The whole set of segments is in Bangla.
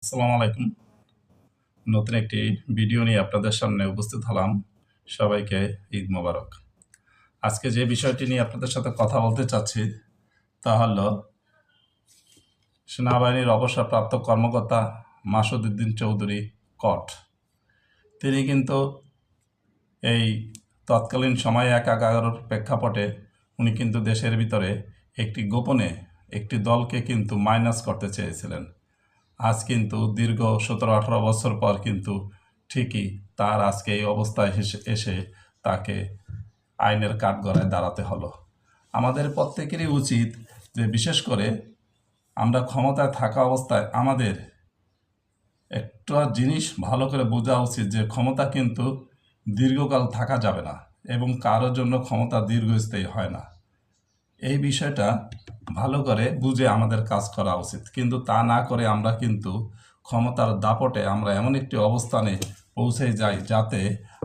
আসসালামু আলাইকুম। নতুন একটি ভিডিও নিয়ে আপনাদের সামনে উপস্থিত হলাম। সবাইকে ঈদ মোবারক। আজকে যে বিষয়টি নিয়ে আপনাদের সাথে কথা বলতে চাচ্ছি তা হল সেনাবাহিনীর অবসরপ্রাপ্ত কর্মকর্তা মাসুদ উদ্দিন চৌধুরী কট। তিনি কিন্তু এই তৎকালীন সময় ১/১১ প্রেক্ষাপটে উনি কিন্তু দেশের ভিতরে একটি গোপনে একটি দলকে কিন্তু মাইনাস করতে চেয়েছিলেন। আজ কিন্তু দীর্ঘ ১৭-১৮ বছর পর কিন্তু ঠিকই তার আজকে এই অবস্থায় এসে তাকে আইনের কাঠগড়ায় দাঁড়াতে হলো। আমাদের প্রত্যেকেরই উচিত যে বিশেষ করে আমরা ক্ষমতায় থাকা অবস্থায় আমাদের একটা জিনিস ভালো করে বোঝা উচিত যে ক্ষমতা কিন্তু দীর্ঘকাল থাকা যাবে না এবং কারোর জন্য ক্ষমতা দীর্ঘস্থায়ী হয় না। এই বিষয়টা ভালো করে বুঝে আমাদের কাজ করা উচিত, কিন্তু তা না করে আমরা কিন্তু ক্ষমতার দাপটে আমরা এমন একটি অবস্থানে পৌঁছে যাই যাতে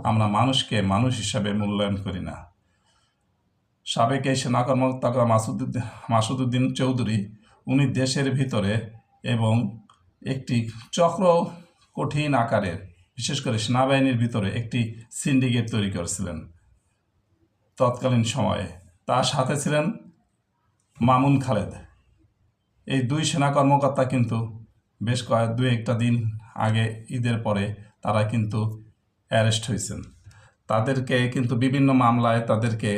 আমরা মানুষকে মানুষ হিসাবে মূল্যায়ন করি না। সাবেক এই সেনা কর্মকর্তা মাসুদ উদ্দিন চৌধুরী উনি দেশের ভিতরে এবং একটি চক্র কঠিন আকারের বিশেষ করে সেনাবাহিনীর ভিতরে একটি সিন্ডিকেট তৈরি করেছিলেন তৎকালীন সময়ে। তার সাথে ছিলেন মামুন খালেদ। এই দুই সেনা কর্মকর্তা কিন্তু বেশ দু একটা দিন আগে ঈদের পরে তারা কিন্তু অ্যারেস্ট হয়েছেন। তাদেরকে কিন্তু বিভিন্ন মামলায় তাদেরকে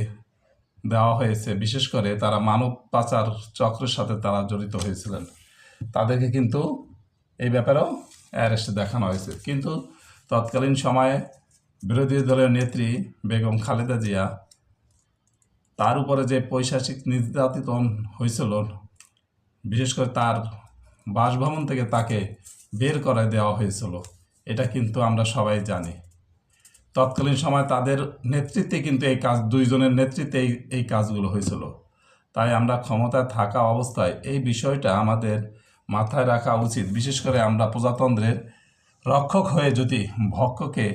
দেওয়া হয়েছে, বিশেষ করে তারা মানব পাচার চক্রের সাথে তারা জড়িত হয়েছিলেন। তাদেরকে কিন্তু এই ব্যাপারেও অ্যারেস্ট দেখানো হয়েছে। কিন্তু তৎকালীন সময়ে বিরোধী দলের নেত্রী বেগম খালেদা জিয়া তার উপরে যে পৈশাচিক নির্যাতন হয়েছিল, বিশেষ করে তার বাসভবন থেকে তাকে বের করে দেওয়া হয়েছিল, এটা কিন্তু আমরা সবাই জানি। তৎকালীন সময় তাদের নেতৃত্বে কিন্তু এই কাজ, দুইজনের নেতৃত্বে এই কাজগুলো হয়েছিল। তাই আমরা ক্ষমতায় থাকা অবস্থায় এই বিষয়টা আমাদের মাথায় রাখা উচিত। বিশেষ করে আমরা প্রজাতন্ত্রের রক্ষক হয়ে যদি ভক্ষকে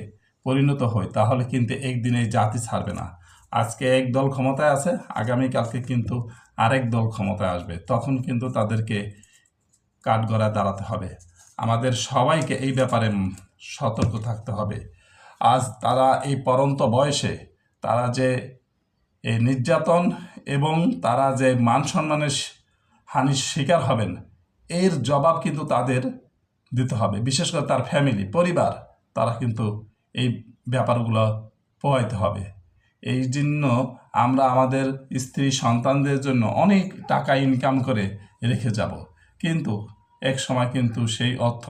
পরিণত হই তাহলে কিন্তু একদিন এই জাতি ছাড়বে না। আজকে এক দল ক্ষমতায় আছে, আগামীকালকে কিন্তু আরেক দল ক্ষমতায় আসবে, তখন কিন্তু তাদেরকে কাঠগড়ায় দাঁড়াতে হবে। আমাদের সবাইকে এই ব্যাপারে সতর্ক থাকতে হবে। আজ তারা এই পরন্ত বয়সে তারা যে এই নির্যাতন এবং তারা যে মান সম্মানের হানির শিকার হবেন, এর জবাব কিন্তু তাদের দিতে হবে। বিশেষ করে তার ফ্যামিলি, পরিবার, তারা কিন্তু এই ব্যাপারগুলো পোহাইতে হবে। এই জন্য আমরা আমাদের স্ত্রী সন্তানদের জন্য অনেক টাকা ইনকাম করে রেখে যাব, কিন্তু এক সময় কিন্তু সেই অর্থ